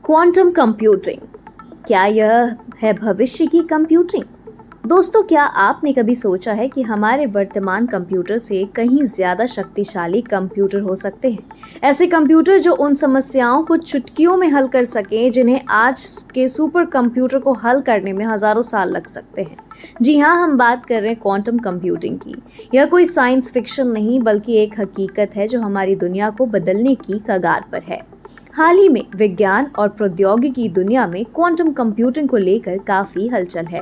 Quantum computing, क्या यह है भविष्य की कंप्यूटिंग? दोस्तों, क्या आपने कभी सोचा है कि हमारे वर्तमान कंप्यूटर से कहीं ज़्यादा शक्तिशाली कंप्यूटर हो सकते हैं? ऐसे कंप्यूटर जो उन समस्याओं को चुटकियों में हल कर सकें जिन्हें आज के सुपर कंप्यूटर को हल करने में हज़ारों साल लग सकते हैं। जी हाँ, हम बात कर रहे हैं क्वांटम कंप्यूटिंग की। यह कोई साइंस फिक्शन नहीं बल्कि एक हकीकत है जो हमारी दुनिया को बदलने की कगार पर है। हाल ही में विज्ञान और प्रौद्योगिकी दुनिया में क्वांटम कंप्यूटिंग को लेकर काफ़ी हलचल है।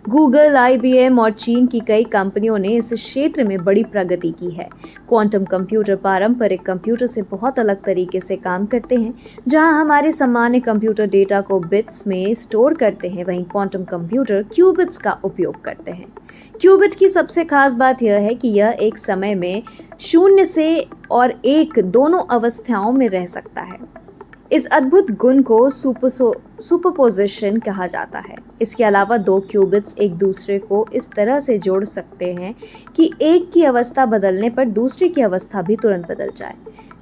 गूगल, आईबीएम और चीन की कई कंपनियों ने इस क्षेत्र में बड़ी प्रगति की है। क्वांटम कंप्यूटर पारंपरिक कंप्यूटर से बहुत अलग तरीके से काम करते हैं। जहां हमारे सामान्य कंप्यूटर डेटा को बिट्स में स्टोर करते हैं, वहीं क्वांटम कंप्यूटर क्यूबिट्स का उपयोग करते हैं। क्यूबिट की सबसे खास बात यह है कि यह एक समय में 0 से और 1 दोनों अवस्थाओं में रह सकता है। इस अद्भुत गुण को सुपरपोजिशन कहा जाता है। इसके अलावा दो क्यूबिट्स एक दूसरे को इस तरह से जोड़ सकते हैं कि एक की अवस्था बदलने पर दूसरे की अवस्था भी तुरंत बदल जाए,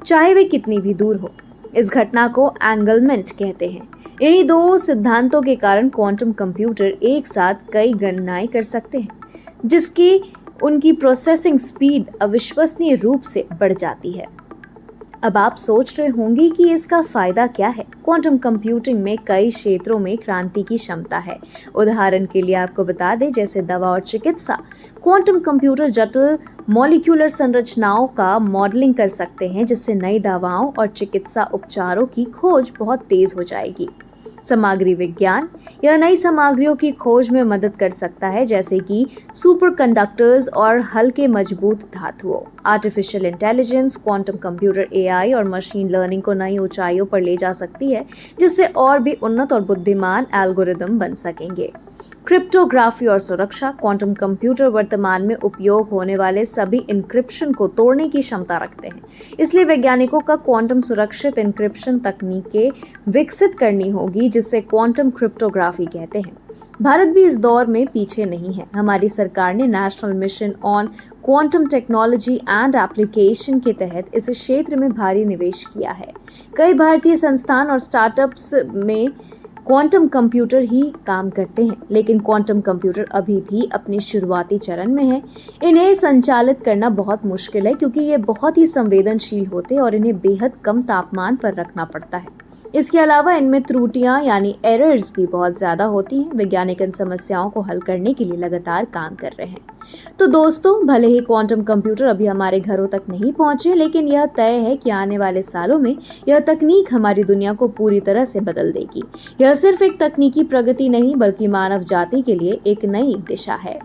चाहे वे कितनी भी दूर हो। इस घटना को एंगलमेंट कहते हैं। इन्हीं दो सिद्धांतों के कारण क्वांटम कंप्यूटर एक साथ कई गणनाएं कर सकते हैं, जिसकी उनकी प्रोसेसिंग स्पीड अविश्वसनीय रूप से बढ़ जाती है। अब आप सोच रहे होंगे कि इसका फायदा क्या है। क्वांटम कंप्यूटिंग में कई क्षेत्रों में क्रांति की क्षमता है। उदाहरण के लिए आपको बता दें, जैसे दवा और चिकित्सा। क्वांटम कंप्यूटर जटिल मॉलिक्यूलर संरचनाओं का मॉडलिंग कर सकते हैं, जिससे नई दवाओं और चिकित्सा उपचारों की खोज बहुत तेज हो जाएगी। सामग्री विज्ञान, यह नई सामग्रियों की खोज में मदद कर सकता है, जैसे कि सुपर कंडक्टर्स और हल्के मजबूत धातुओं। Artificial intelligence, quantum computer AI और मशीन लर्निंग को नई ऊंचाइयों पर ले जा सकती है, जिससे और भी उन्नत और बुद्धिमान एल्गोरिदम बन सकेंगे। क्रिप्टोग्राफी और सुरक्षा, क्वांटम कंप्यूटर वर्तमान में उपयोग होने वाले सभी इंक्रिप्शन को तोड़ने की क्षमता रखते हैं। इसलिए वैज्ञानिकों का क्वांटम सुरक्षित इंक्रिप्शन तकनीकें विकसित करनी होगी, जिसे क्वांटम क्रिप्टोग्राफी कहते हैं। भारत भी इस दौर में पीछे नहीं है। हमारी सरकार ने national mission on quantum technology and application के तहत इस क्षेत्र में भारी निवेश किया है। कई भारतीय संस्थान और स्टार्टअप्स में क्वांटम कंप्यूटर ही काम करते हैं, लेकिन क्वांटम कंप्यूटर अभी भी अपने शुरुआती चरण में है। इन्हें संचालित करना बहुत मुश्किल है, क्योंकि ये बहुत ही संवेदनशील होते हैं और इन्हें बेहद कम तापमान पर रखना पड़ता है। इसके अलावा इनमें त्रुटियां यानी एरर्स भी बहुत ज़्यादा होती हैं। वैज्ञानिक इन समस्याओं को हल करने के लिए लगातार काम कर रहे हैं। तो दोस्तों, भले ही क्वांटम कंप्यूटर अभी हमारे घरों तक नहीं पहुंचे, लेकिन यह तय है कि आने वाले सालों में यह तकनीक हमारी दुनिया को पूरी तरह से बदल देगी। यह सिर्फ एक तकनीकी प्रगति नहीं, बल्कि मानव जाति के लिए एक नई दिशा है।